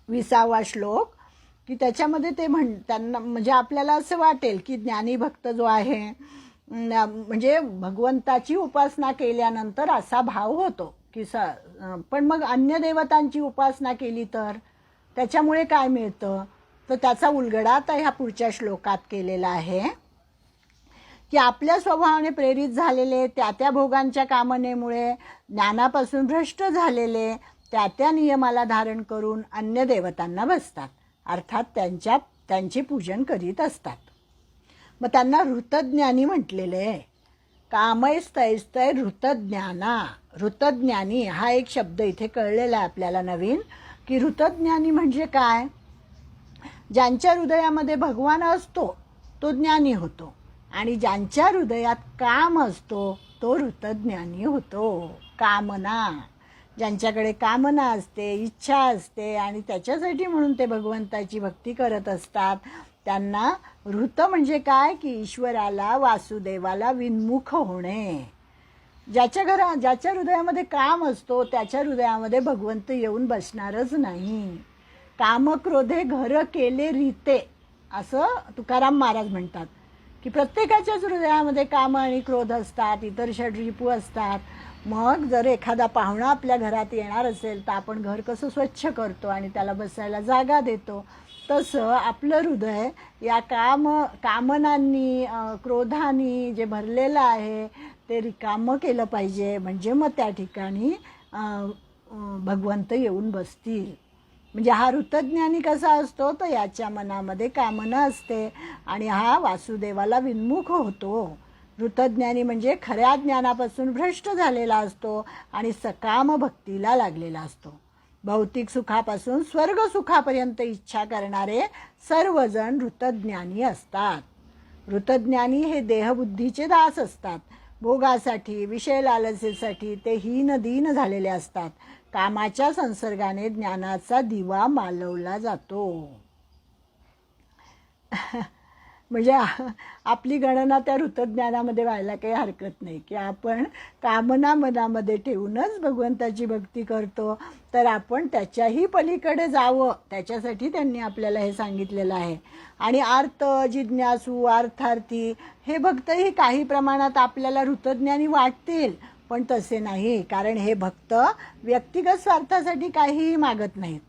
20वा श्लोक, की त्याच्यामध्ये ते त्यांना म्हणजे आपल्याला असं वाटेल की ज्ञानी भक्त जो आहे म्हणजे भगवंताची उपासना केल्यानंतर असा भाव होतो की पण मग अन्य देवतांची उपासना केली तर त्याच्यामुळे काय मिळतं, तर त्याचा उलगडा आता ह्या पुढच्या श्लोकात केलेला आहे की आपल्या स्वभावाने प्रेरित झालेले त्या भोगांच्या कामनेमुळे ज्ञानापासून भ्रष्ट झालेले त्या नियमाला धारण करून अन्य देवतांना भजतात, अर्थात त्यांचे पूजन करीत असतात. मग त्यांना ऋतज्ञानी म्हटलेले आहे. कामैस्तैस्तै ऋतज्ञाना. ऋतज्ञानी हा एक शब्द इथे कळलेला आहे आपल्याला नवीन, की ऋतज्ञानी म्हणजे काय, ज्यांच्या हृदयामध्ये भगवान असतो तो ज्ञानी होतो आणि ज्यांच्या हृदयात काम असतो तो ऋतज्ञानी होतो. कामना, ज्यांच्याकडे कामना असते, इच्छा असते आणि त्याच्यासाठी म्हणून ते भगवंताची भक्ती करत असतात, त्यांना ऋत म्हणजे काय, की ईश्वराला वासुदेवाला विन्मुख होणे. ज्याच्या हृदयामध्ये काम असतो त्याच्या हृदयामध्ये भगवंत येऊन बसणारच नाही. कामक्रोधे घर केले रीते, असं तुकाराम महाराज म्हणतात की प्रत्येकाच्याच हृदयामध्ये काम आणि क्रोध असतात, इतर षड्रिपू असतात. मग जर एखादा पाहुणा आपल्या घरात येणार असेल तर आपण घर कसं स्वच्छ करतो आणि त्याला बसायला जागा देतो, तसं आपलं हृदय या कामनांनी क्रोधांनी जे भरलेलं आहे ते रिकामं केलं पाहिजे, म्हणजे मग त्या ठिकाणी भगवंत येऊन बसतील. म्हणजे हा ऋतज्ञानी कसा असतो, तर याच्या मनामध्ये कामना असते आणि हा वासुदेवाला विन्मुख होतो. ऋतज्ञानी म्हणजे खऱ्या ज्ञानापासून भ्रष्ट झालेला असतो आणि सकाम भक्तीला लागलेला असतो. भौतिक सुखापासून स्वर्ग सुखापर्यंत इच्छा करणारे सर्वजण ऋतज्ञानी असतात. ऋतज्ञानी हे देहबुद्धीचे दास असतात. भोगासाठी, विषय लालसेसाठी ते हीन दीन झालेले असतात. कामाच्या संसर्गाने ज्ञानाचा दिवा मालवला जातो. म्हणजे आपली गणना त्या ऋतज्ञानामध्ये व्हायला काही हरकत नाही की आपण कामना मनामध्ये ठेवूनच भगवंताची भक्ती करतो, तर आपण त्याच्याही पलीकडे जावं त्याच्यासाठी त्यांनी आपल्याला हे सांगितलेलं आहे. आणि आर्त, जिज्ञासू, अर्थार्थी हे भक्तही काही प्रमाणात आपल्याला ऋतज्ञानी वाटतील, पण तसे नाही, कारण हे भक्त व्यक्तिगत स्वार्थासाठी काहीही मागत नाहीत,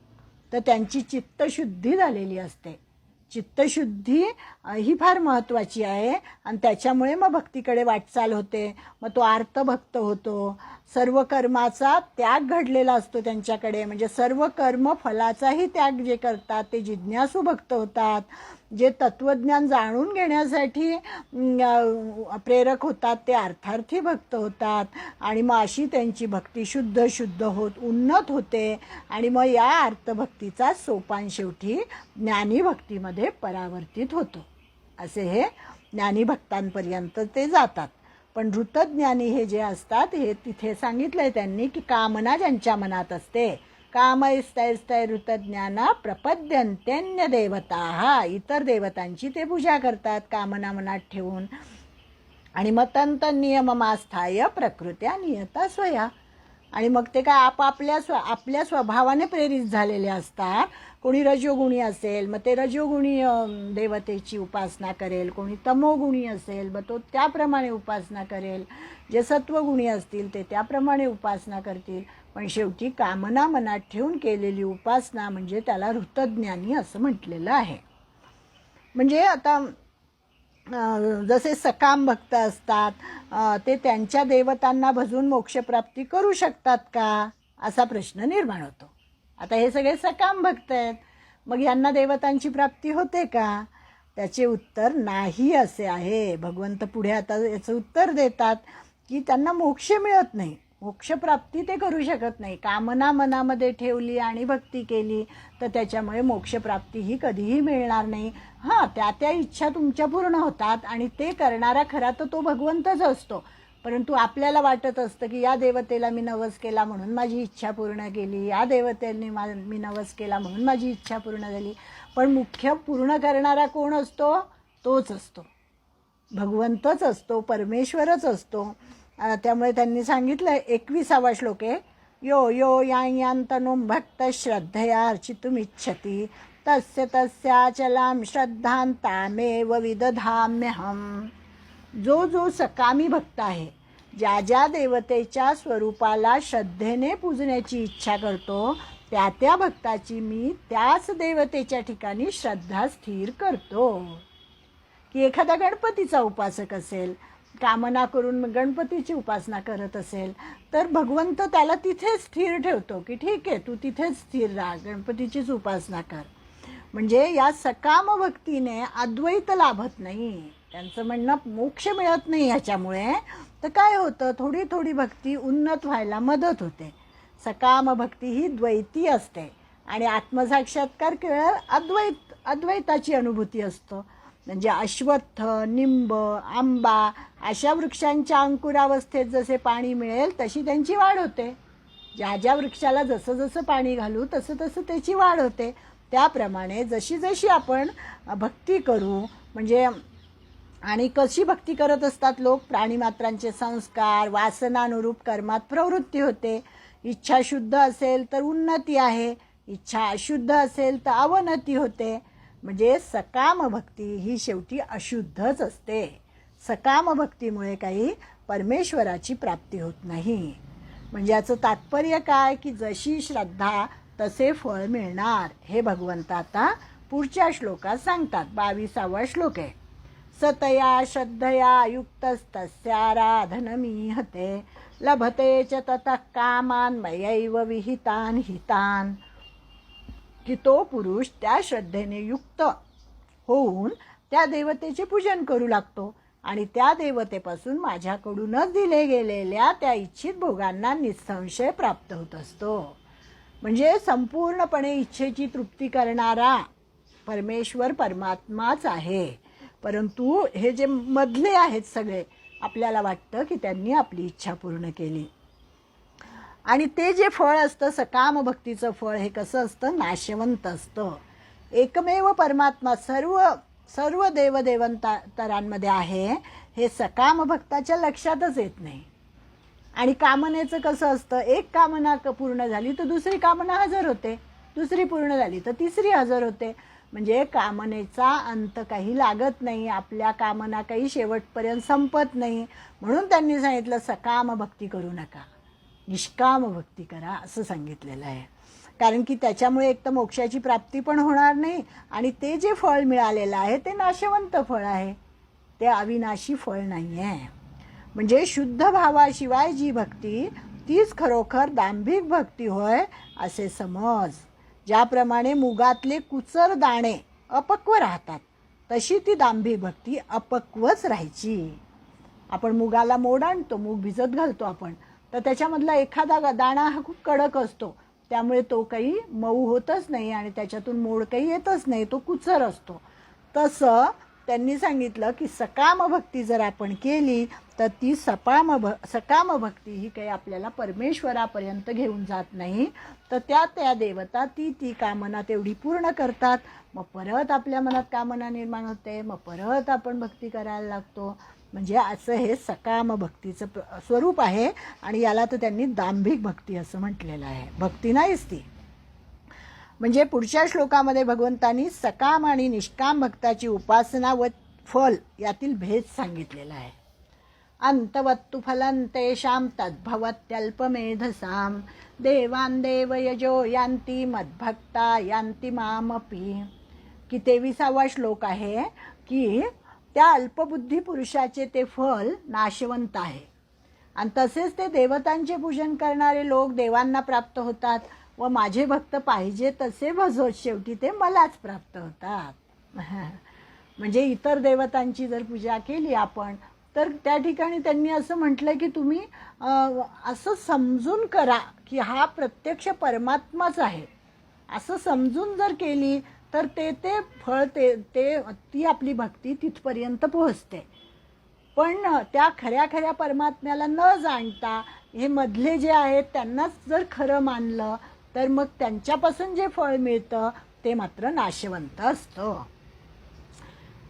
तर त्यांची चित्तशुद्धी झालेली असते. चित्तशुद्धी ही फार महत्त्वाची आहे आणि त्याच्यामुळे मग भक्तीकडे वाटचाल होते. मग तो आर्तभक्त होतो. सर्व कर्माचा त्याग घडलेला असतो त्यांच्याकडे, म्हणजे सर्व कर्म फलाचाही त्याग जे करतात ते जिज्ञासू भक्त होतात. जे तत्वज्ञान जाणून घेण्यासाठी प्रेरक होतात ते अर्थार्थी भक्त होतात. आणि मग अशी त्यांची भक्ती शुद्ध होत उन्नत होते आणि मग या अर्थभक्तीचा सोपान शेवटी ज्ञानीभक्तीमध्ये परावर्तित होतो. असे हे ज्ञानीभक्तांपर्यंत ते जातात. पण ऋतज्ञानी हे जे असतात हे तिथे सांगितलंय त्यांनी की कामना ज्यांच्या मनात असते, कामैस्तैस्तै ऋतज्ञाना प्रपद्यन्त्यन्य देवता, इतर देवतांची ते पूजा करतात कामना मनात ठेवून. आणि मग तंत नियममास्थाय प्रकृत्या नियता स्वया, आणि मग ते काय आपल्या स्वभावाने प्रेरित झालेले असतात. कोणी रजोगुणी असेल मग ते रजोगुणी देवतेची उपासना करेल, कोणी तमोगुणी असेल मग तो त्याप्रमाणे उपासना करेल, जे सत्वगुणी असतील ते त्याप्रमाणे उपासना करतील. पण शेवटी कामना मनात ठेवून केलेली उपासना म्हणजे त्याला ऋतज्ञानी असं म्हटलेलं आहे. म्हणजे आता जसे सकाम भक्त असतात ते त्यांच्या देवतांना भजून मोक्षप्राप्ती करू शकतात का, असा प्रश्न निर्माण होतो. आता हे सगळे सकाम भक्त आहेत, मग यांना देवतांची प्राप्ती होते का? त्याचे उत्तर नाही असे आहे. भगवंत पुढे आता याचं उत्तर देतात की त्यांना मोक्ष मिळत नाही, मोक्षप्राप्ती ते करू शकत नाही. कामना मनामध्ये ठेवली आणि भक्ती केली तर त्याच्यामुळे मोक्षप्राप्ती ही कधीही मिळणार नाही. हां, त्या इच्छा तुमच्या पूर्ण होतात आणि ते करणारा खरा तर तो भगवंतच असतो. परंतु आपल्याला वाटत असतं की या देवतेला मी नवस केला म्हणून माझी इच्छा पूर्ण केली, या देवतेने मी नवस केला म्हणून माझी इच्छा पूर्ण झाली. पण मुख्य पूर्ण करणारा कोण असतो? तोच असतो, भगवंतच असतो, परमेश्वरच असतो. त्यामुळे त्यांनी सांगितलं 21वा श्लोक आहे, यो यो यान्तनुं भक्त श्रद्धया अर्चितुमिच्छति तस्य तस्याचलां श्रद्धां तामेव विदधाम्यहम्. जो जो सकामी भक्त आहे, ज्या ज्या देवतेच्या स्वरूपाला श्रद्धेने पूजण्याची इच्छा करतो, त्या त्या भक्ताची मी त्याच देवतेच्या ठिकाणी श्रद्धा स्थिर करतो. की एखादा गणपतीचा उपासक असेल, कामना करून गणपतीची उपासना करत असेल, तर भगवंत त्याला तिथेच स्थिर ठेवतो की ठीक आहे, तू तिथेच स्थिर राहा, गणपतीचीच उपासना कर. म्हणजे या सकाम भक्तीने अद्वैत लाभत नाही. त्यांचं म्हणणं मोक्ष मिळत नाही ह्याच्यामुळे. तर काय होतं, थोडी थोडी भक्ती उन्नत व्हायला मदत होते. सकाम भक्ती ही द्वैती असते आणि आत्मसाक्षात्कार केवळ अद्वैताची अनुभूती असतो. म्हणजे अश्वत्थ, निंब, आंबा अशा वृक्षांच्या अंकुरावस्थेत जसे पाणी मिळेल तशी त्यांची वाढ होते. ज्या ज्या वृक्षाला जसं जसं पाणी घालू तसं तसं त्याची वाढ होते. त्याप्रमाणे जशी जशी आपण भक्ती करू, म्हणजे आणि कशी भक्ती करत असतात लोक, प्राणीमात्रांचे संस्कार वासनानुरूप कर्मात प्रवृत्ती होते. इच्छा शुद्ध असेल तर उन्नती आहे, इच्छा अशुद्ध असेल तर अवनती होते. म्हणजे सकाम भक्ती ही शेवटी अशुद्धच असते. सकाम भक्तीमुळे काही परमेश्वराची प्राप्ती होत नाही. म्हणजे याचं तात्पर्य काय, की जशी श्रद्धा तसे फळ मिळणार हे भगवंत आता पुढच्या श्लोकात सांगतात. 22वा श्लोक आहे. सतया श्रद्धया युक्तस्तस्याराधनमीहते लभते च ततः कामान् मयैव विहितान् हितान्. की तो पुरुष त्या श्रद्धेने युक्त होऊन त्या देवतेचे पूजन करू लागतो आणि त्या देवतेपासून माझ्याकडूनच दिले गेलेल्या त्या इच्छित भोगांना निसंशय प्राप्त होत असतो. म्हणजे संपूर्णपणे इच्छेची तृप्ती करणारा परमेश्वर परमात्माच आहे. परंतु हे जे मधले आहेत सगळे, आपल्याला वाटतं की त्यांनी आपली इच्छा पूर्ण केली. आणि ते जे फळ असतं सकाम भक्तीचं फळ, हे कसं असतं, नाशवंत असतं. एकमेव परमात्मा सर्व देवदेवतांमध्ये आहे हे सकाम भक्ताच्या लक्षातच येत नाही. आणि कामनेचं कसं असतं, एक कामना पूर्ण झाली तर दुसरी कामना हजर होते, दुसरी पूर्ण झाली तर तिसरी हजर होते. म्हणजे कामनेचा अंत काही लागत नाही, आपल्या कामना काही शेवटपर्यंत संपत नाही. म्हणून त्यांनी सांगितलं सकाम भक्ती करू नका, निष्काम भक्ती करा असं सांगितलेलं आहे. कारण की त्याच्यामुळे एक तर मोक्षाची प्राप्ती पण होणार नाही आणि ते जे फळ मिळालेलं आहे ते नाशवंत फळ आहे, ते अविनाशी फळ नाही आहे. म्हणजे शुद्ध भावाशिवाय जी भक्ती तीच खरोखर दांभिक भक्ती होय असे समज. ज्याप्रमाणे मुगातले कुचर दाणे अपक्व राहतात तशी ती दांभिक भक्ती अपक्वच राहायची. आपण मुगाला मोड आणतो, मूग भिजत घालतो आपण, तर त्याच्यामधला एखादा दाणा हा खूप कडक असतो, त्यामुळे तो काही मऊ होतच नाही आणि त्याच्यातून मोड काही येतच नाही, तो कुचर असतो. तसं त्यांनी सांगितलं की सकाम भक्ती जर आपण केली तर ती सकाम भक्ती ही काही आपल्याला परमेश्वरापर्यंत घेऊन जात नाही. तर त्या देवता ती कामना तेवढी पूर्ण करतात. मग परत आपल्या मनात कामना निर्माण होते, मग परत आपण भक्ती करायला लागतो. म्हणजे असं हे सकाम भक्तीचं स्वरूप आहे आणि याला तर त्यांनी दांभिक भक्ती असं म्हटलेलं आहे, भक्ती नाहीच ती. म्हणजे पुढच्या श्लोकामध्ये भगवंतांनी सकाम आणि निष्काम भक्ताची उपासना व फल यातील भेद सांगितलेला आहे. अंतवत्तु फलं तेषां तद्भवत्यल्पमेधसां देवान् देवयजो यान्ति मद्भक्ता यान्ति मामपि. की 23वा श्लोक आहे की त्या अल्पबुद्धी पुरुषाचे ते फल नाशवंत आहे आणि तसेच ते देवतांचे पूजन करणारे लोक देवांना प्राप्त होतात व माझे भक्त पाहिजे तसे भजवत शेवटी ते मलाच प्राप्त होतात. म्हणजे इतर देवतांची जर पूजा केली आपण तर त्या ठिकाणी त्यांनी असं म्हटलं की तुम्ही असं समजून करा की हा प्रत्यक्ष परमात्माच आहे, असं समजून जर केली तर ते फळ ती आपली भक्ती तिथपर्यंत पोहोचते. पण त्या खऱ्या परमात्म्याला न जाणता हे मधले जे आहेत त्यांनाच जर खरं मानलं तर मग त्यांच्यापासून जे फळ मिळतं ते मात्र नाशवंत असतं.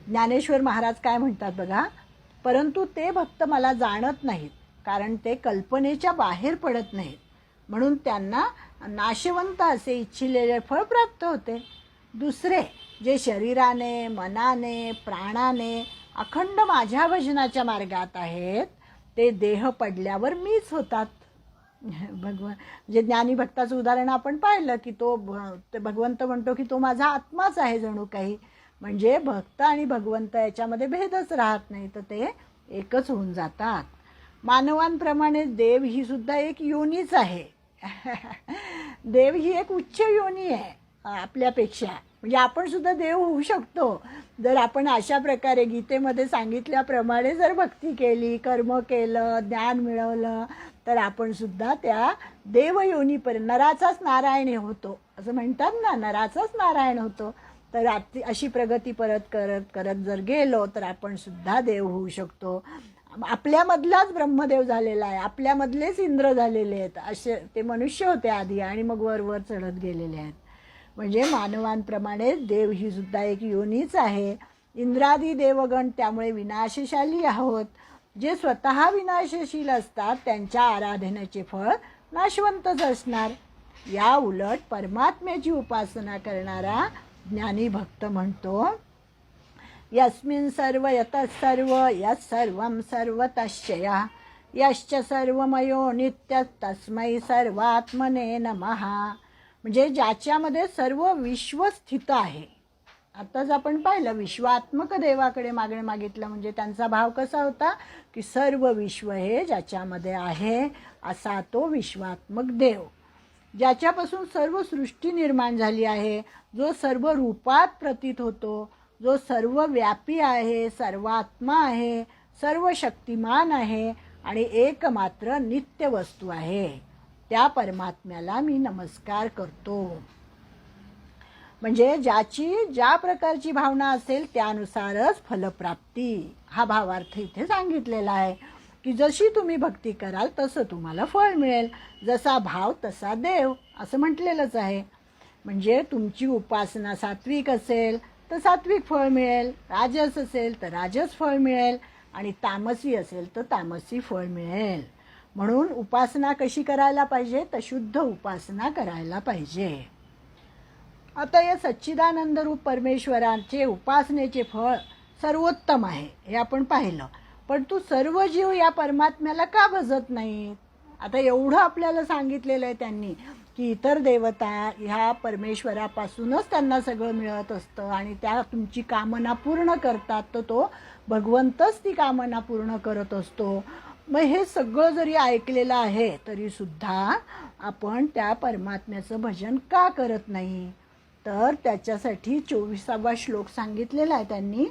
ज्ञानेश्वर महाराज काय म्हणतात बघा, परंतु ते भक्त मला जाणत नाहीत कारण ते कल्पनेच्या बाहेर पडत नाहीत. म्हणून त्यांना नाशवंत असे इच्छिलेले फळ प्राप्त होते. दुसरे जे शरीराने, मनाने, प्राणाने अखंड माझ्या भजनाच्या मार्गात आहेत ते देह पडल्यावर मीच होतात. म्हणजे ज्ञानी भक्ताचं उदाहरण आपण पाहिलं की तो भगवंत म्हणतो की तो माझा आत्माच आहे जणू काही. म्हणजे भक्त आणि भगवंत याच्यामध्ये भेदच राहत नाही, तर ते एकच होऊन जातात. मानवांप्रमाणे देव ही सुद्धा एक योनीच आहे. देव ही एक उच्च योनी आहे आपल्यापेक्षा. म्हणजे आपण सुद्धा देव होऊ शकतो जर आपण अशा प्रकारे गीतेमध्ये सांगितल्याप्रमाणे जर भक्ती केली, कर्म केलं, ज्ञान मिळवलं, तर आपण सुद्धा त्या देवयोनीपर्यंत, नराचाच नारायण होतो असं म्हणतात ना, नराचाच नारायण होतो. तर अशी प्रगती करत करत जर गेलो तर आपण सुद्धा देव होऊ शकतो. आपल्यामधलाच ब्रह्मदेव झालेला आहे, आपल्यामधलेच इंद्र झालेले आहेत. असे ते मनुष्य होते आधी आणि मग वर चढत गेलेले आहेत. म्हणजे मानवांप्रमाणे देव ही सुद्धा एक योनीच आहे. इंद्रादी देवगण त्यामुळे विनाशशाली आहोत. जे स्वतः विनाशशील असतात त्यांच्या आराधनेचे फळ नाशवंतच असणार. या उलट परमात्म्याची उपासना करणारा ज्ञानी भक्त म्हणतो, यस्मिन् सर्व यतः सर्व यत् सर्वं सर्वतश्चया यश्च सर्वमयो नित्य तस्मै सर्वात्मने नमः. म्हणजे ज्याच्यामध्ये सर्व विश्व स्थित आहे. आताच आपण पाहिलं विश्वात्मक देवाकडे मागितलं म्हणजे त्यांचा भाव कसा होता की सर्व विश्व हे ज्याच्यामध्ये आहे असा तो विश्वात्मक देव, ज्याच्यापासून सर्व सृष्टी निर्माण झाली आहे, जो सर्व रूपात प्रतीत होतो, जो सर्व व्यापी आहे, सर्वात्मा आहे, सर्व शक्तिमान आहे आणि एकमात्र नित्य वस्तू आहे, त्या परमात्म्याला मी नमस्कार करतो. म्हणजे ज्याची ज्या प्रकारची भावना असेल त्यानुसारच फलप्राप्ती हा भावार्थ इथे सांगितलेला आहे की जशी तुम्ही भक्ती कराल तसं तुम्हाला फळ मिळेल, जसा भाव तसा देव असं म्हटलेलंच आहे. म्हणजे तुमची उपासना सात्विक असेल तर सात्विक फळ मिळेल, राजस असेल तर राजस फळ मिळेल आणि तामसी असेल तर तामसी फळ मिळेल. म्हणून उपासना कशी करायला पाहिजे तर शुद्ध उपासना करायला पाहिजे. आता या सच्चिदानंद रूप परमेश्वराचे उपासनेचे फळ सर्वोत्तम आहे हे आपण पाहिलं. पण तू सर्व जीव या परमात्म्याला का भजत नाहीत? आता एवढं आपल्याला सांगितलेलं आहे त्यांनी की इतर देवता ह्या परमेश्वरापासूनच त्यांना सगळं मिळत असतं आणि त्या तुमची कामना पूर्ण करतात, तर तो भगवंतच ती कामना पूर्ण करत असतो. मग हे सगळं जरी ऐकलेलं आहे तरी सुद्धा आपण त्या परमात्म्याचं भजन का करत नाही? तर त्याच्यासाठी 24वा श्लोक सांगितलेला आहे त्यांनी,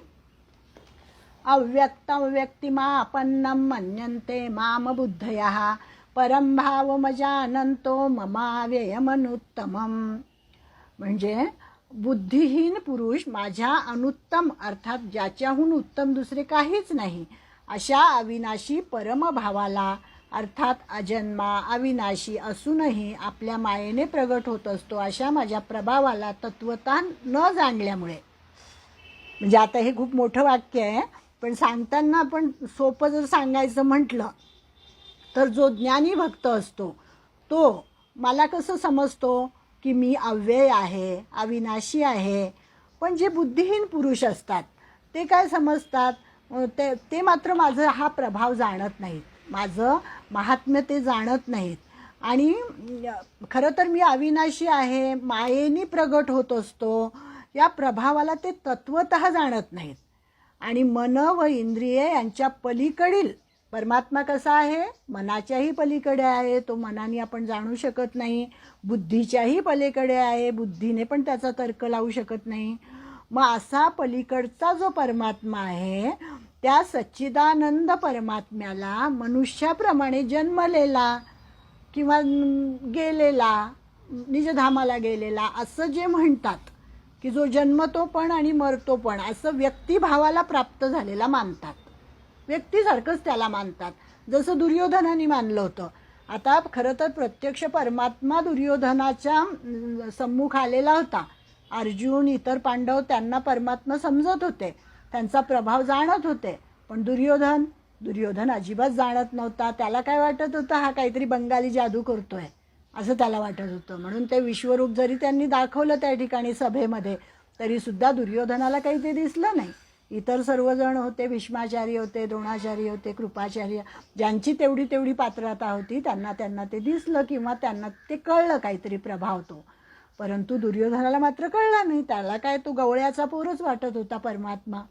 अव्यक्तं व्यक्तिमापन्नं मन्यन्ते माम बुद्धयः परम भावमजानन्तो ममाव्ययमनुत्तमम्. म्हणजे बुद्धिहीन पुरुष माझ्या अनुत्तम अर्थात ज्याच्याहून उत्तम दुसरे काहीच नाही अशा अविनाशी परमभावाला अर्थात अजन्मा अविनाशी असूनही आपल्या मायेने प्रगट होत असतो अशा माझ्या प्रभावाला तत्वता न जाणल्यामुळे. म्हणजे आता हे खूप मोठं वाक्य आहे पण सांगताना आपण सोपं जर सांगायचं म्हटलं तर जो ज्ञानी भक्त असतो तो मला कसं समजतो की मी अव्यय आहे, अविनाशी आहे. पण जे बुद्धिहीन पुरुष असतात ते काय समजतात, ते मात्र माझं हा प्रभाव जाणत नाहीत, माझं महात्म्य ते जाणत नाहीत. आणि खरं तर मी अविनाशी आहे, मायेनी प्रगट होत असतो या प्रभावाला ते तत्वतः जाणत नाहीत. आणि मन व इंद्रिये यांच्या पलीकडील परमात्मा कसा आहे, मनाच्याही पलीकडे आहे, तो मनाने आपण जाणू शकत नाही, बुद्धीच्याही पलीकडे आहे, बुद्धीने पण त्याचा तर्क लावू शकत नाही. मग असा पलीकडचा जो परमात्मा आहे त्या सच्चिदानंद परमात्म्याला मनुष्याप्रमाणे जन्मलेला किंवा गेलेला, निजधामाला गेलेला असं जे म्हणतात की जो जन्मतो पण आणि मरतो पण असं व्यक्तिभावाला प्राप्त झालेला मानतात, व्यक्तीसारखंच त्याला मानतात, जसं दुर्योधनाने मानलं होतं. आता खरं तर प्रत्यक्ष परमात्मा दुर्योधनाच्या सम्मुख आलेला होता. अर्जुन इतर पांडव त्यांना परमात्मा समजत होते, त्यांचा प्रभाव जाणत होते. पण दुर्योधन अजिबात जाणत नव्हता. त्याला काय वाटत होतं, हा काहीतरी बंगाली जादू करतोय, असं त्याला वाटत होतं. म्हणून ते विश्वरूप जरी त्यांनी दाखवलं त्या ठिकाणी सभेमध्ये, तरीसुद्धा दुर्योधनाला काही ते दिसलं नाही. इतर सर्वजण होते, भीष्माचार्य होते, द्रोणाचार्य होते, कृपाचार्य, ज्यांची तेवढी तेवढी पात्रता होती त्यांना ते दिसलं किंवा त्यांना ते कळलं काहीतरी प्रभाव तो. परंतु दुर्योधनाला मात्र कळला नाही. त्याला काय, तो गवळ्याचा पोरच वाटत होता परमात्मा.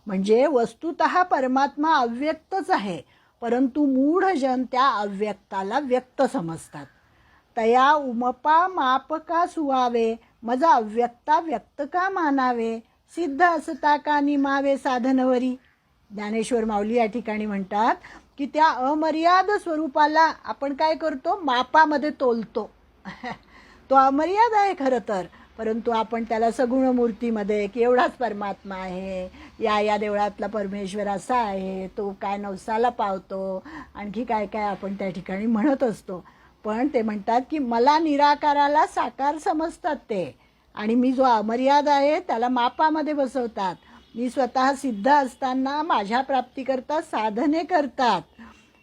म्हणजे वस्तुतः परमात्मा अव्यक्तच आहे, परंतु मूढजन त्या अव्यक्ताला व्यक्त समजतात. तया उमपा माप का सुवावे, मज अव्यक्ता व्यक्त का मानावे, सिद्ध असता का निमावे साधनवरी. ज्ञानेश्वर माऊली या ठिकाणी म्हणतात की त्या अमर्याद स्वरूपाला आपण काय करतो, मापामध्ये तोलतो. तो अमर्याद आहे खरं तर, परंतु आपण त्याला सगुण मूर्तीमध्ये की एवढाच परमात्मा आहे, या देवळातला परमेश्वर असा आहे, तो काय नवसाला पावतो, आणखी काय काय आपण त्या ठिकाणी म्हणत असतो. पण ते म्हणतात की मला निराकाराला साकार समजतात ते, आणि मी जो अमर्याद आहे त्याला मापामध्ये बसवतात. मी स्वतः सिद्ध असताना माझ्या प्राप्तीकरता साधने करतात,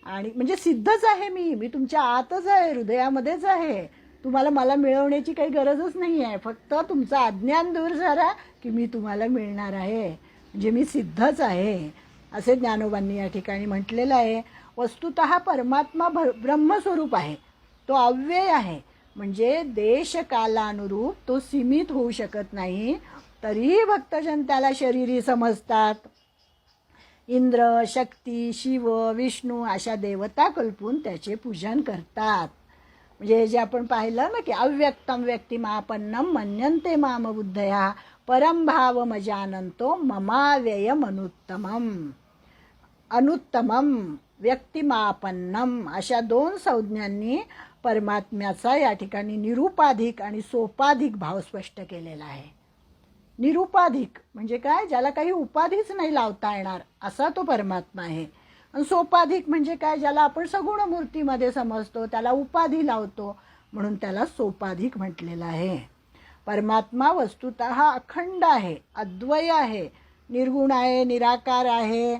आणि म्हणजे सिद्धच आहे मी तुमच्या आतच आहे, हृदयामध्येच आहे. तुम्हाला मला मिळवण्याची काही गरजच नाही आहे, फक्त तुमचं अज्ञान दूर झाला की मी तुम्हाला मिळणार आहे, म्हणजे मी सिद्धच आहे, असे ज्ञानोबांनी या ठिकाणी म्हटलेलं आहे. वस्तुतः परमात्मा ब्रह्मस्वरूप आहे, तो अव्यय आहे, म्हणजे देशकालानुरूप तो सीमित होऊ शकत नाही. तरीही भक्तजन त्याला शरीरी समजतात. इंद्र, शक्ती, शिव, विष्णू अशा देवता कल्पून त्याचे पूजन करतात. म्हणजे जे आपण पाहिलं ना की अव्यक्तम व्यक्तिमापन्नम मन्यन्ते माम बुद्धया परमभाव मजानंतो ममाव्ययम अनुत्तमम व्यक्तिमापन्नम अशा दोन संज्ञांनी परमात्म्याचा या ठिकाणी निरुपाधिक आणि सोपाधिक भाव स्पष्ट केलेला आहे. निरुपाधिक म्हणजे काय, ज्याला काही उपाधीच नाही लावता येणार असा तो परमात्मा आहे. आणि सोपाधिक म्हणजे काय, ज्याला आपण सगुण मूर्तीमध्ये समजतो, त्याला उपाधी लावतो, म्हणून त्याला सोपाधिक म्हटलेलं आहे. परमात्मा वस्तुतः अखंड आहे, अद्वय आहे, निर्गुण आहे, निराकार आहे,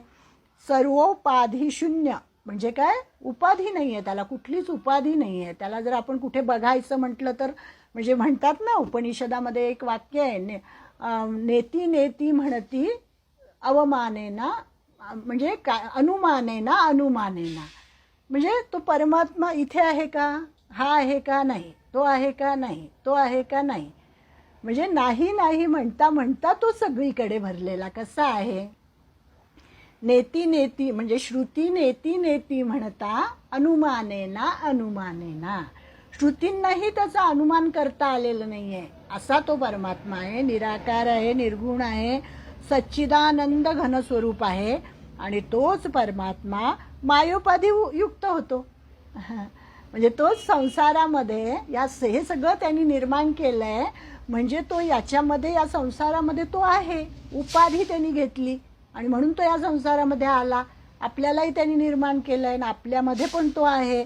सर्वोपाधी शून्य. म्हणजे काय, उपाधी नाही आहे त्याला, कुठलीच उपाधी नाही आहे त्याला. जर आपण कुठे बघायचं म्हटलं तर, म्हणजे म्हणतात ना उपनिषदामध्ये एक वाक्य आहे, नेती नेती म्हणती अवमानेना, म्हणजे काय, अनुमानेना अनुमानेना. म्हणजे तो परमात्मा इथे आहे का, हा आहे का नाही, तो आहे का नाही, तो आहे का नाही, म्हणजे नाही नाही म्हणता म्हणता तो सगळीकडे भरलेला कसा आहे. नेती नेती म्हणजे श्रुती नेती नेती म्हणता अनुमानेना अनुमानेना, श्रुतींनाही त्याचा अनुमान करता आलेलं नाही आहे असा तो परमात्मा आहे. निराकार आहे, निर्गुण आहे, सच्चिदानंद घनस्वरूप आहे, आणि तोच परमात्मा मायोपाधी युक्त होतो. म्हणजे तोच संसारामध्ये हे सगळं त्यांनी निर्माण केलं आहे, म्हणजे तो याच्यामध्ये या संसारामध्ये तो आहे. उपाधी त्यांनी घेतली आणि म्हणून तो या संसारामध्ये आला. आपल्यालाही त्यांनी निर्माण केलं आहे आणि आपल्यामध्ये पण तो आहे.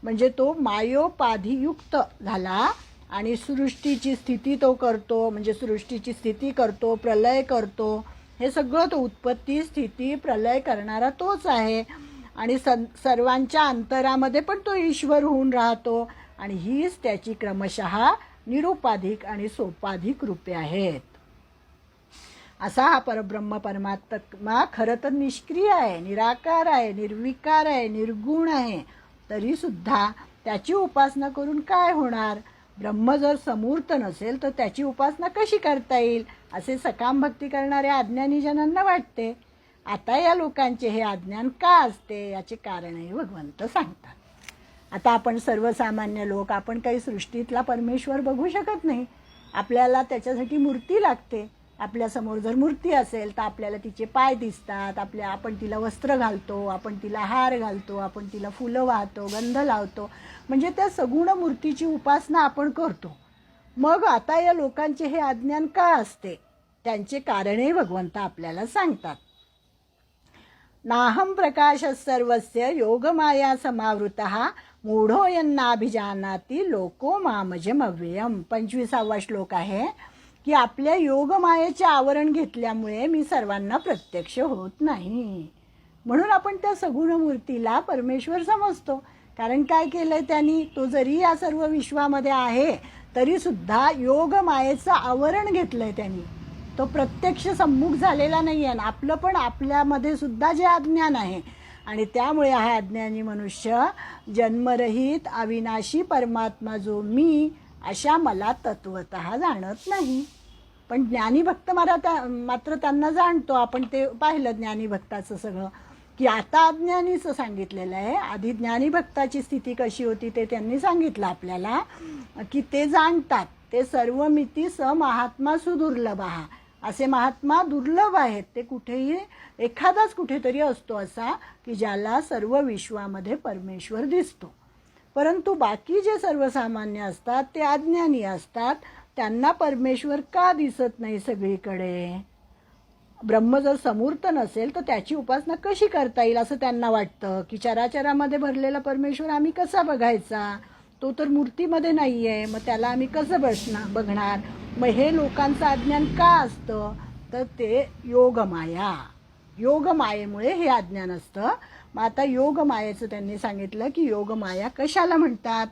म्हणजे तो मायोपाधियुक्त झाला आणि सृष्टीची स्थिती तो करतो, म्हणजे सृष्टीची स्थिती करतो, प्रलय करतो, हे सगळं तो उत्पत्ती स्थिती प्रलय करणारा तोच आहे. आणि सर्वांच्या अंतरामध्ये पण तो ईश्वर होऊन राहतो, आणि हीच त्याची क्रमशः निरुपाधिक आणि सोपाधिक रूपे आहेत. असा हा परब्रह्म परमात्मा खरं तर निष्क्रिय आहे, निराकार आहे, निर्विकार आहे, निर्गुण आहे. तरीसुद्धा त्याची उपासना करून काय होणार, ब्रह्म जर समूर्त नसेल तर त्याची उपासना कशी करता येईल असे सकाम भक्ती करणाऱ्या अज्ञानी जनांना वाटते. आता या लोकांचे हे अज्ञान का असते याचे कारणही भगवंत सांगतात. आता आपण सर्वसामान्य लोक, आपण काही सृष्टीतला परमेश्वर बघू शकत नाही. आपल्याला त्याच्यासाठी मूर्ती लागते. आपल्यासमोर जर मूर्ती असेल तर आपल्याला तिचे पाय दिसतात, आपण तिला वस्त्र घालतो, आपण तिला हार घालतो, आपण तिला फुलं वाहतो, गंध लावतो, म्हणजे त्या सगुण मूर्तीची उपासना आपण करतो. मग आता या लोकांचे हे अज्ञान का असते त्यांचे कारणही भगवंत आपल्याला सांगतात. नाहम प्रकाश सर्वस्य योगमाया समावृतः मूढो यन्नाभिजानाति लोको मामजमव्ययम. 25वा श्लोक आहे की आपल्या योगमायेचे आवरण घेतल्यामुळे मी सर्वांना प्रत्यक्ष होत नाही, म्हणून आपण त्या सगुण मूर्तीला परमेश्वर समजतो. कारण काय केलंय त्यांनी, तो जरी या सर्व विश्वामध्ये आहे तरी सुद्धा योग मायेचं आवरण घेतलंय त्यांनी. तो प्रत्यक्ष सम्मुख झालेला नाही आहे. आपलं पण आपल्यामध्ये सुद्धा जे अज्ञान आहे, आणि त्यामुळे हा अज्ञानी मनुष्य जन्मरहित अविनाशी परमात्मा जो मी, अशा मला तत्वतः जाणत नाही. पण ज्ञानी भक्त मात्र त्यांना जाणतो. आपण ते पाहिलं ज्ञानी भक्ताचं सगळं, की आता अज्ञानीचं सांगितलेलं आहे. आधी ज्ञानी भक्ताची स्थिती कशी होती ते त्यांनी सांगितलं आपल्याला, की ते जाणतात. ते सर्वमिती स महात्मा सुदुर्लभ, असे महात्मा दुर्लभ आहेत. ते कुठेही एखादाच कुठेतरी असतो असा, की ज्याला सर्व विश्वामध्ये परमेश्वर दिसतो. परंतु बाकी जे सर्वसामान्य असतात ते अज्ञानी असतात. त्यांना परमेश्वर का दिसत नाही सगळीकडे? ब्रह्म जर समूर्त नसेल तर त्याची उपासना कशी करता येईल असं त्यांना वाटतं, की चराचरामध्ये भरलेला परमेश्वर आम्ही कसा बघायचा? तो तर मूर्तीमध्ये नाही आहे, मग त्याला आम्ही कसं बघणार? मग हे लोकांचं अज्ञान का असतं? तर ते योगमाया, योगमायेमुळे हे अज्ञान असतं. मग आता योगमायेचं त्यांनी सांगितलं की योगमाया कशाला म्हणतात.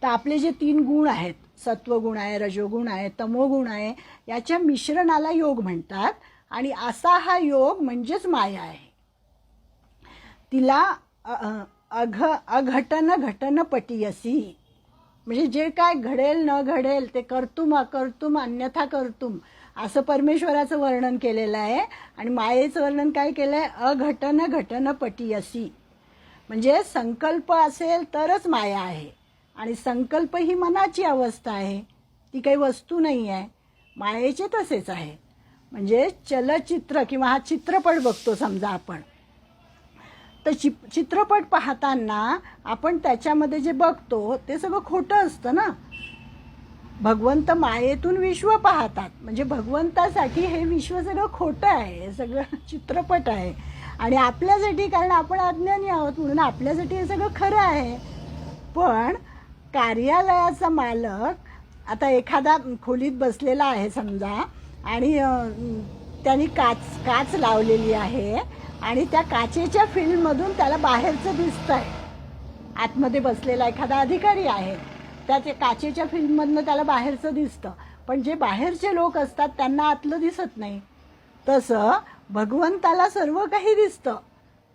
तर आपले जे 3 गुण आहेत, सत्वगुण आहे, रजोगुण आहे, तमोगुण आहे, याच्या मिश्रणाला योग म्हणतात. आणि असा हा योग म्हणजेच माया आहे. तिला अघटन घटन पटीयसी, म्हणजे जे काय घडेल न घडेल ते कर्तुम अकर्तुम अन्यथा कर्तुम, असं परमेश्वराचं वर्णन केलेलं आहे. आणि मायेचं वर्णन काय केलं आहे? अघटन घटन पटीयसी, म्हणजे संकल्प असेल तरच माया आहे. आणि संकल्प ही मनाची अवस्था आहे, ती काही वस्तू नाही आहे. मायेचे तसेच आहे. म्हणजे चलचित्र किंवा हा चित्रपट बघतो समजा आपण, तर चित्रपट पाहताना आपण त्याच्यामध्ये जे बघतो ते सगळं खोटं असतं ना. भगवंत मायेतून विश्व पाहतात, म्हणजे भगवंतासाठी हे विश्व सगळं खोटं आहे, हे सगळं चित्रपट आहे. आणि आपल्यासाठी, कारण आपण अज्ञानी आहोत म्हणून आपल्यासाठी हे सगळं खरं आहे. पण कार्यालयाचा मालक आता एखादा खोलीत बसलेला आहे समजा, आणि त्यांनी काच लावलेली आहे, आणि त्या काचेच्या फिल्ममधून त्याला बाहेरचं दिसतं आहे. आतमध्ये बसलेला एखादा अधिकारी आहे, त्या काचेच्या फिल्ममधनं त्याला बाहेरचं दिसतं. पण जे बाहेरचे लोक असतात त्यांना आतलं दिसत नाही. तसं भगवंताला सर्व काही दिसतं,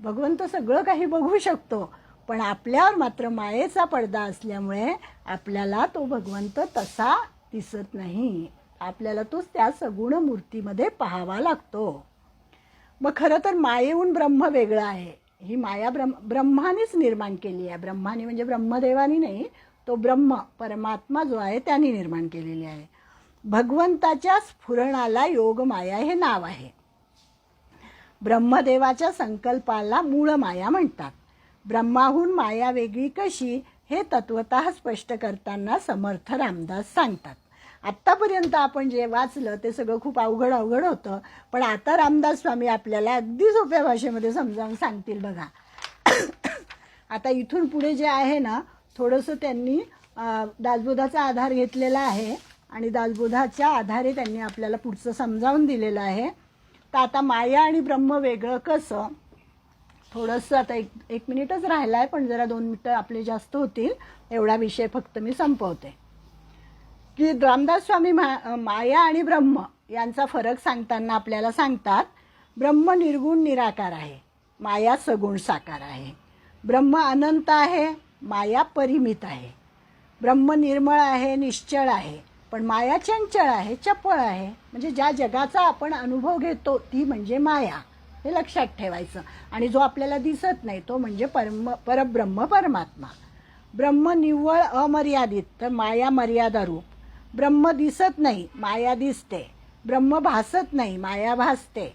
भगवंत सगळं काही बघू शकतो. पण आपल्यावर मात्र मायेचा पडदा असल्यामुळे आपल्याला तो भगवंत तसा दिसत नाही. आपल्याला तो त्या सगुण मूर्तीमध्ये पाहावा लागतो. मग खरं तर मायेहून ब्रह्म वेगळं आहे. ही माया ब्रह्मानेच निर्माण केली आहे. ब्रह्माने म्हणजे ब्रह्मदेवानी नाही, तो ब्रह्म परमात्मा जो आहे त्याने निर्माण केलेली आहे. भगवंताच्या स्फुरणाला योग माया हे नाव आहे. ब्रह्मदेवाच्या संकल्पाला मूळ माया म्हणतात. ब्रह्माहून माया वेगळी कशी हे तत्वतः स्पष्ट करताना समर्थ रामदास सांगतात. आत्तापर्यंत आपण जे वाचलं ते सगळं खूप अवघड होतं, पण आता रामदास स्वामी आपल्याला अगदी सोप्या भाषेमध्ये समजावून सांगतील बघा. आता इथून पुढे जे आहे ना, थोडंसं त्यांनी दासबोधाचा आधार घेतलेला आहे, आणि दासबोधाच्या आधारे त्यांनी आपल्याला पुढचं समजावून दिलेलं आहे. तर आता माया आणि ब्रह्म वेगळं कसं, थोडंसं आता एक मिनिटच राहिला आहे, पण जरा 2 मिनिटं आपले जास्त होतील, एवढा विषय फक्त मी संपवते. की रामदास स्वामी माया आणि ब्रह्म यांचा फरक सांगताना आपल्याला सांगतात, ब्रह्म निर्गुण निराकार आहे, माया सगुण साकार आहे. ब्रह्म अनंत आहे, माया परिमित आहे. ब्रह्म निर्मळ आहे, निश्चळ आहे, पण माया चंचळ आहे, चपळ आहे. म्हणजे ज्या जगाचा आपण अनुभव घेतो ती म्हणजे माया, हे लक्षात ठेवायचं. आणि जो आपल्याला दिसत नाही तो म्हणजे परब्रह्म परमात्मा. ब्रह्म निव्वळ अमर्यादित, तर माया मर्यादा रूप. ब्रह्म दिसत नाही, माया दिसते. ब्रह्म भासत नाही, माया भासते.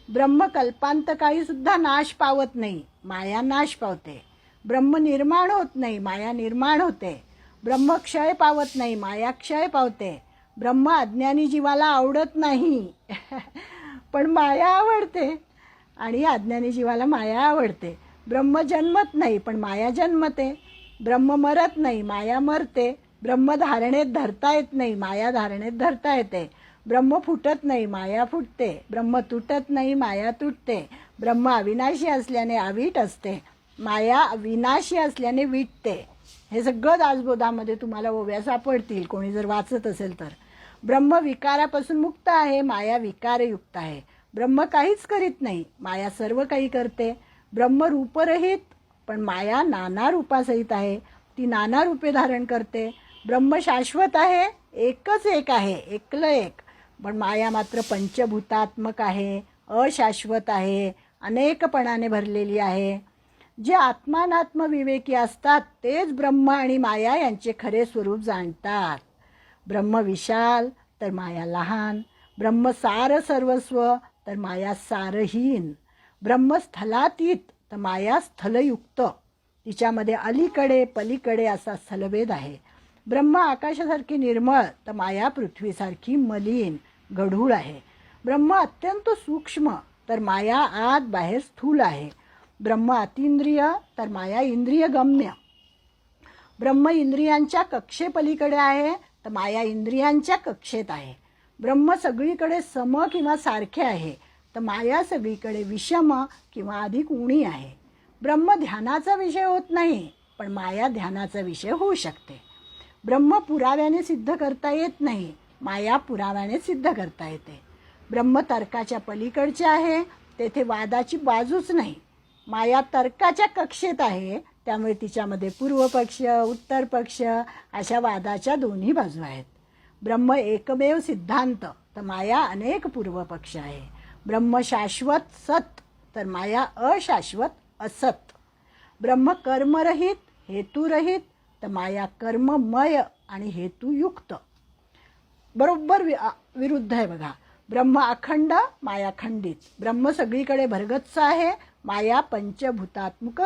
ब्रह्म कल्पांतकाळी सुद्धा नाश पावत नाही, माया नाश पावते. ब्रह्म निर्माण होत नाही, माया निर्माण होते. ब्रह्म क्षय पावत नाही, माया क्षय पावते. ब्रह्म अज्ञानी जीवाला आवडत नाही पण माया आवडते, आणि अज्ञानी जीवाला माया आवडते. ब्रह्म जन्मत नाही, पण माया जन्मते. ब्रह्म मरत नाही, माया मरते. ब्रह्म धारणेत धरता येत नाही, माया धारणेत धरता येते. ब्रह्म फुटत नाही, माया फुटते. ब्रह्म तुटत नाही, माया तुटते. ब्रह्म अविनाशी असल्याने अवीट असते. माया विनाशी असल्याने विटते. हे सगळं दासबोधामध्ये तुम्हाला ओव्या सापडतील, कोणी जर वाचत असेल तर. ब्रह्म विकारापासून मुक्त आहे, माया विकारयुक्त आहे. ब्रह्म काहीच करीत नाही, माया सर्व काही करते. ब्रह्म रूपरहित, पण माया नाना रूपासहित आहे, ती नाना रूपे धारण करते. ब्रह्म शाश्वत आहे, एकच एक आहे, एकलं एक, पण माया मात्र पंचभूतात्मक आहे, अशाश्वत आहे, अनेकपणाने भरलेली आहे. जे आत्मानात्म विवेकी असतात तेच ब्रह्म आणि माया यांचे खरे स्वरूप जाणतात. ब्रह्म विशाल तर माया लहान, ब्रह्म सार सर्वस्व तर माया सारहीन. ब्रह्म स्थलातीत तर माया स्थलयुक्त, तिच्यामध्ये अलीकडे पलीकडे असा स्थलभेद आहे. ब्रह्म आकाशासारखी निर्मळ तर माया पृथ्वीसारखी मलिन गढूळ आहे. ब्रह्म अत्यंत सूक्ष्म तर माया आत बाहेर स्थूल आहे. ब्रह्म अतींद्रिय तर माया इंद्रिय गम्य. ब्रह्म इंद्रियांच्या कक्षेपलीकडे आहे तर माया इंद्रियांच्या कक्षेत आहे. ब्रह्म सगळीकडे सम किंवा सारखे आहे तर माया सगळीकडे विषम किंवा अधिक उणी आहे. ब्रह्म ध्यानाचा विषय होत नाही, पण माया ध्यानाचा विषय होऊ शकते. ब्रह्म पुराव्याने सिद्ध करता येत नाही, माया पुराव्याने सिद्ध करता येते. ब्रह्म तर्काच्या पलीकडचे आहे, तेथे वादाची बाजूच नाही. माया तर्काच्या कक्षेत आहे, त्यामुळे तिच्यामध्ये पूर्व पक्ष उत्तर पक्ष अशा वादाच्या दोन्ही बाजू आहेत. ब्रह्म एकमेव सिद्धांत तर माया अनेक पूर्व पक्ष आहे. ब्रह्म शाश्वत सत तर माया अशाश्वत असत. ब्रह्म कर्मरहित हेतुरहित तर माया कर्ममय आणि हेतुयुक्त. बरोबर विरुद्ध आहे बघा. ब्रह्म अखंड माया खंडित. ब्रह्म सगळीकडे भरगच्च आहे, माया पंचभूतात्मक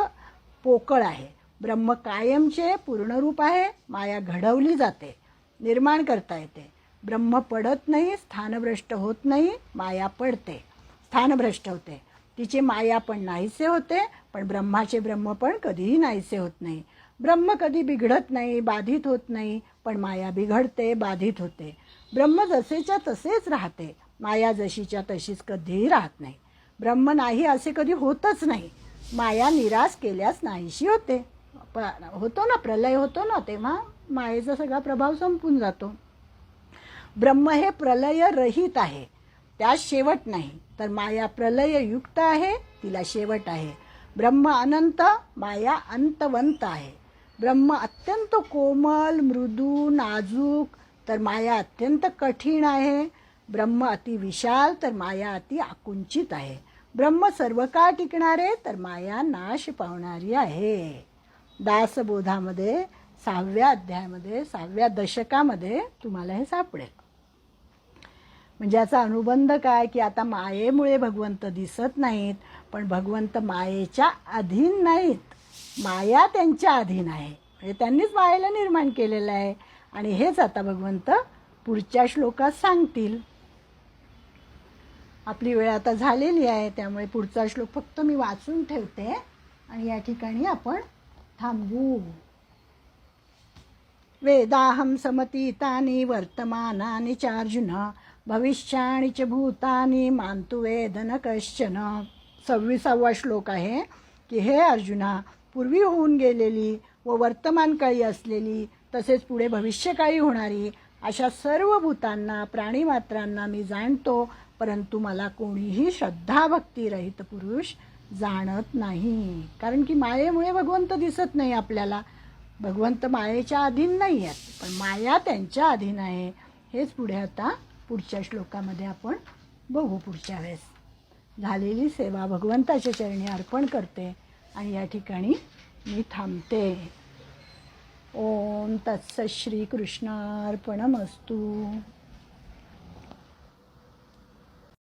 पोकळ आहे. ब्रह्म कायमचे पूर्णरूप आहे, माया घडवली जाते, निर्माण करता येते. ब्रह्म पडत नाही, स्थानभ्रष्ट होत नाही, माया पडते, स्थानभ्रष्ट होते. तिचे माया पण नाहीसे होते, पण ब्रह्माचे ब्रह्म पण कधीही नाहीसे होत नाही. ब्रह्म कधी बिघडत नाही, बाधित होत नाही, पण माया बिघडते, बाधित होते. ब्रह्म जसेच्या तसेच राहते, माया जशीच्या तशीच कधीही राहत नाही. ब्रह्म नाही असे कधी होतच नाही, माया निराश केल्यास नाहीशी होते. होतो ना, प्रलय होतो ना, तेव्हा मायेचा सगळा प्रभाव संपून जातो. ब्रह्म हे प्रलय रहित आहे, त्यास शेवट नाही, तर माया प्रलययुक्त आहे, तिला शेवट आहे. ब्रह्म अनंत, माया अंतवंत आहे. ब्रह्म अत्यंत कोमल मृदू नाजूक तर माया अत्यंत कठीण आहे. ब्रह्म अति विशाल तर माया अति आकुंचित आहे. ब्रह्म सर्व काळ टिकणारे तर माया नाश पावणारी आहे. दासबोधामध्ये 6व्या अध्यायामध्ये 6व्या दशकामध्ये तुम्हाला हे सापडेल. म्हणजे याचा अनुबंध काय की आता मायेमुळे भगवंत दिसत नाहीत, पण भगवंत मायेच्या अधीन नाहीत, माया त्यांच्या अधीन आहे. म्हणजे त्यांनीच मायेला निर्माण केलेलं आहे. आणि हेच आता भगवंत पुढच्या श्लोकात सांगतील. आपली वेळ आता झालेली आहे, त्यामुळे पुढचा श्लोक फक्त मी वाचून ठेवते आणि या ठिकाणी आपण थांबू. वेदाहं समतीतानि वर्तमानानि चार्जुन भविष्याणि च भूतानि मान्तु वेद न कश्चन. 26वा श्लोक आहे की हे अर्जुना, पूर्वी होऊन गेलेली व वर्तमान काळी असलेली तसेच पुढे भविष्यकाळी होणारी अशा सर्व भूतांना प्राणीमात्रांना मी जाणतो, परंतु मला कोणीही श्रद्धाभक्तिरहित पुरुष जाणत नाही. कारण की मायेमुळे भगवंत दिसत नाही आपल्याला. भगवंत मायेच्या अधीन नाही आहेत, पण माया त्यांच्या अधीन आहे. हेच पुढे आता पुढच्या श्लोकामध्ये आपण बघू. पुढच्या वेळेस झालेली सेवा भगवंताच्या चरणी अर्पण करते आणि या ठिकाणी मी थांबते. ओम तत्सत श्री कृष्णार्पणमस्तु.